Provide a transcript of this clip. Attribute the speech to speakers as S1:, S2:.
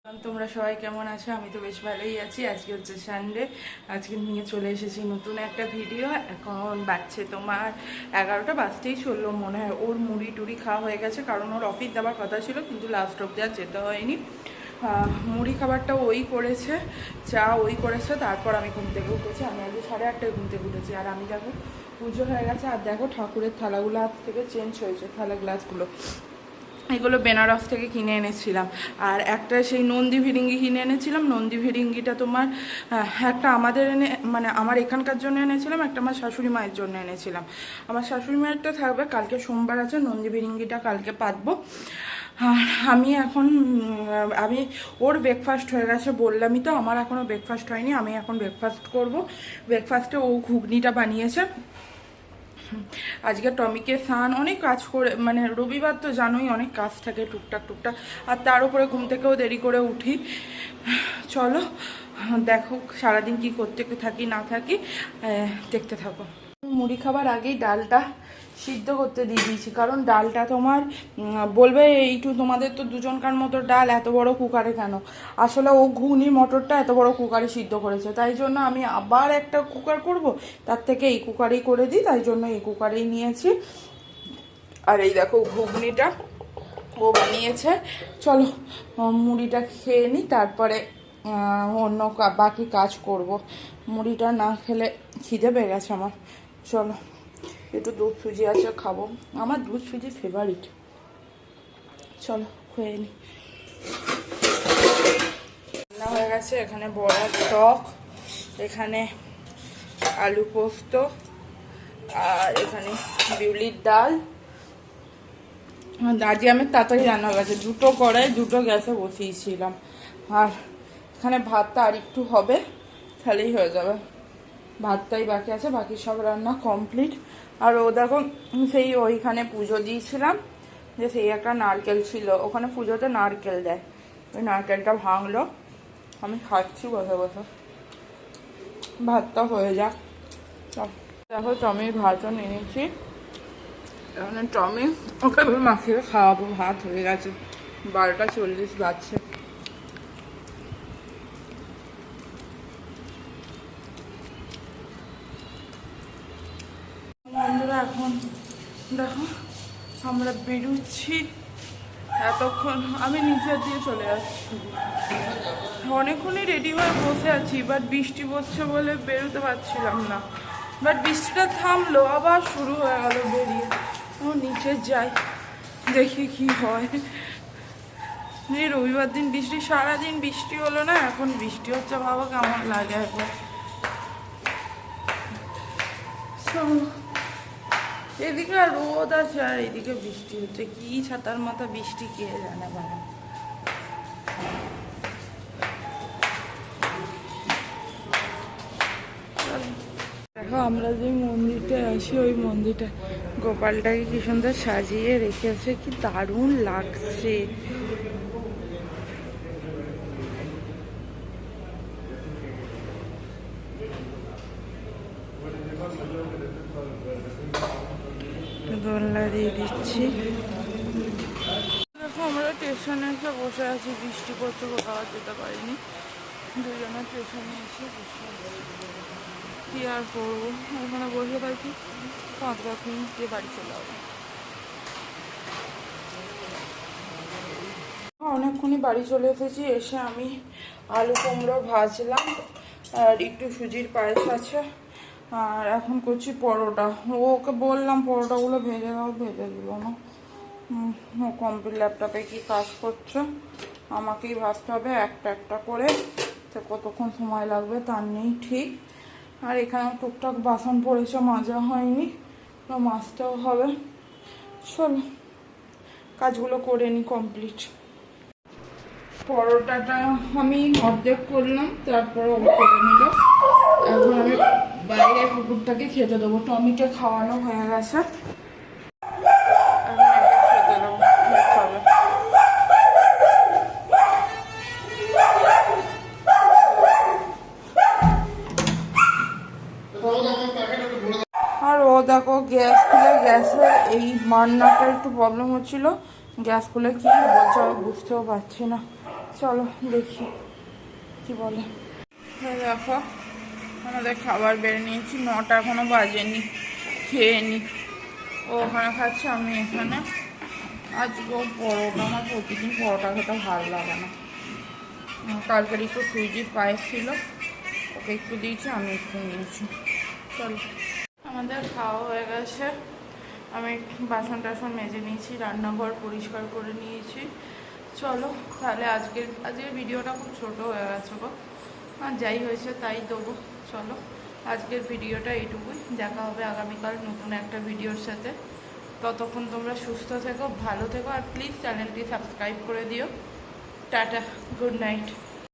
S1: তোমরা সবাই কেমন আছো? আমি তো বেশ ভালোই আছি। আজকে হচ্ছে সানডে, আজকে নিয়ে চলে এসেছি নতুন একটা ভিডিও। এখন বাজছে তোমার 11টা বাজতেই চললো মনে হয়। ওর মুড়ি টুড়ি খাওয়া হয়ে গেছে, কারণ ওর অফিস যাওয়ার কথা ছিল, কিন্তু লাস্ট অব্দি আর যেতে হয়নি। মুড়ি খাবারটা ওই করেছে, চা ওই করেছে, তারপর আমি ঘুম থেকে উঠেছি। আমি আজকে 8:30টায় ঘুম থেকে উঠেছি। আর আমি দেখো পুজো হয়ে গেছে, আর দেখো ঠাকুরের থালাগুলো হাত থেকে চেঞ্জ হয়েছে, থালা গ্লাসগুলো এগুলো বেনারস থেকে কিনে এনেছিলাম। আর একটা সেই নন্দী ভিরিঙ্গি কিনে এনেছিলাম। নন্দী ভিরিঙ্গিটা তোমার একটা আমাদের মানে আমার এখানকার জন্য এনেছিলাম, একটা আমার শাশুড়ি মায়ের জন্য এনেছিলাম। আমার শাশুড়ি মায়েরটা থাকবে, কালকে সোমবার আছে, নন্দী ভিরিঙ্গিটা কালকে পাতবো। আর আমি ওর ব্রেকফাস্ট হয়ে গেছে বললামই তো, আমার এখনও ব্রেকফাস্ট হয়নি। আমি এখন ব্রেকফাস্ট করব। ব্রেকফাস্টে ও ঘুগনিটা বানিয়েছে। আজকে টমিকে স্নান, অনেক কাজ করে, মানে রবিবার তো জানোই অনেক কাজ থাকে টুকটাক টুকটাক। আর তার উপরে ঘুম থেকেও দেরি করে উঠি। চলো দেখো সারাদিন কি করতে থাকি না থাকি, দেখতে থাকো। মুড়ি খাবার আগেই ডালটা সিদ্ধ করতে দিয়ে দিয়েছি, কারণ ডালটা তোমার বলবে এইটু তোমাদের তো দুজনকার মতো ডাল এত বড় কুকারে কেন। আসলে ও ঘুগনি মটরটা এত বড় কুকারে সিদ্ধ করেছে, তাই জন্য আমি আবার একটা কুকার করব, তার থেকে এই কুকারেই করে দিই, তাই জন্য এই কুকারেই নিয়েছি। আর এই দেখো ঘুগনিটা ও বানিয়েছে। চলো মুড়িটা খেয়ে নিই, তারপরে অন্য বাকি কাজ করব। মুড়িটা না খেলে খিদে পেয়ে গেছে আমার। চলো, একটু দুধ সুজি আছে, খাবো। আমার দুধ সুজি ফেভারিট। চলো খেয়ে নিই। রান্না হয়ে গেছে, এখানে বড়ার টক, এখানে আলু পোস্ত, আর এখানে বিউলির ডাল। আজকে আমি তাড়াতাড়ি রান্না হয়ে গেছে, দুটো কড়াই দুটো গ্যাসে বসিয়েছিলাম। আর এখানে ভাতটা আর একটু হবে, তাহলেই হয়ে যাবে। ভাতটাই বাকি আছে, বাকি সব রান্না কমপ্লিট। আর ও দেখো সেই ওইখানে পুজো দিয়েছিলাম, যে সেই একটা নারকেল ছিল, ওখানে পুজোতে নারকেল দেয়, ওই নারকেলটা ভাঙলো। আমি খাচ্ছি বসে বসে, ভাতটা হয়ে যাক। দেখো টমির ভাতও নিয়েছি, এখন টমি ওকে মাখিয়ে খাওয়াবো। ভাত হয়ে গেছে, 12টা 40 বাজছে। বন্ধুরা এখন দেখো আমরা বেরোচ্ছি। এতক্ষণ আমি নিচের দিয়ে চলে আসছি, অনেকক্ষণই রেডি হয়ে বসে আছি, বাট বৃষ্টি পড়ছে বলে বেরোতে পারছিলাম না। বাট বৃষ্টিটা থামলো, আবার শুরু হয়ে গেল বেরিয়ে। ও নিচে যাই, দেখি কি হয়। এই রবিবার দিন বৃষ্টি, সারাদিন বৃষ্টি হলো না, এখন বৃষ্টি হচ্ছে, ভাবো কেমন লাগে এখন। এদিকে রোদ আছে আর এদিকে বৃষ্টি হচ্ছে, কি ছাতার মাথা বৃষ্টি কে জানে বাবা। দেখো আমরা যে মন্দিরটায় আছি, ওই মন্দিরটা গোপালটাকে কি সুন্দর সাজিয়ে রেখেছে, কি দারুণ লাগছে। দোলনা দিয়ে দিচ্ছি। দেখো আমরা স্টেশনে এসে বসে আছি, বৃষ্টি পড়তে কোথাও যেতে পারিনি, দুজনে স্টেশনে এসে বসে আছি। কি আর করবো, ওখানে বসে থাকি, 5-10 মিনিট দিয়ে বাড়ি চলে যাবো। অনেকক্ষণই বাড়ি চলে এসেছি। এসে আমি আলু কুমড়ো ভাজলাম, আর একটু সুজির পায়েস আছে, আর এখন করছি পরোটা। ওকে বললাম পরোটাগুলো ভেজে দাও, ভেজে দিল না। কম্পিউটার ল্যাপটপে কি কাজ করছে, আমাকেই ভাজতে হবে একটা একটা করে, তো কতক্ষণ সময় লাগবে তার নেই ঠিক। আর এখানে টুকটাক বাসন পড়েছে, মাজা হয়নি, তো মাজতেও হবে। চলো কাজগুলো করে নিই কমপ্লিট। পরোটাটা আমি অর্ধেক করলাম, তারপরে ও করে নিল। এখন আমি বাইরে কুকুরটাকে খেতে দেবো, টমিকে খাওয়ানো হয়ে গেছে, এখন একে খেতে দেবো, খাবে। আর ও দেখো গ্যাস খুলে, গ্যাসের এই মান্নাটা একটু প্রবলেম হচ্ছিল, গ্যাস খুলে কি বলছে বুঝতেও পারছি না। চলো দেখি কি বলে। দেখো আমাদের খাবার বেড়ে নিয়েছি, 9টা এখনো বাজেনি, খেয়ে নি। ও ওখানে খাচ্ছে, আমি এখানে। আজকেও পরোটা, আমার প্রতিদিন পরোটা খেতে ভালো লাগে না। কালকের একটু সুজির পায়েস ছিল, ওকে একটু দিয়েছি, আমি একটু নিয়েছি। চলো আমাদের খাওয়া হয়ে গেছে, আমি বাসন টাসন মেজে নিয়েছি, রান্নাঘর পরিষ্কার করে নিয়েছি। চলো তাহলে আজকের ভিডিওটা খুব ছোট হয়ে গেছে গো, আর যাই হয়েছে তাই দেবো। চলো আজকের ভিডিওটা এইটুকুই, দেখা হবে আগামীকাল নতুন একটা ভিডিওর সাথে। ততক্ষণ তোমরা সুস্থ থেকো, ভালো থেকো, আর প্লিজ চ্যানেলটি সাবস্ক্রাইব করে দিও। Tata, good night.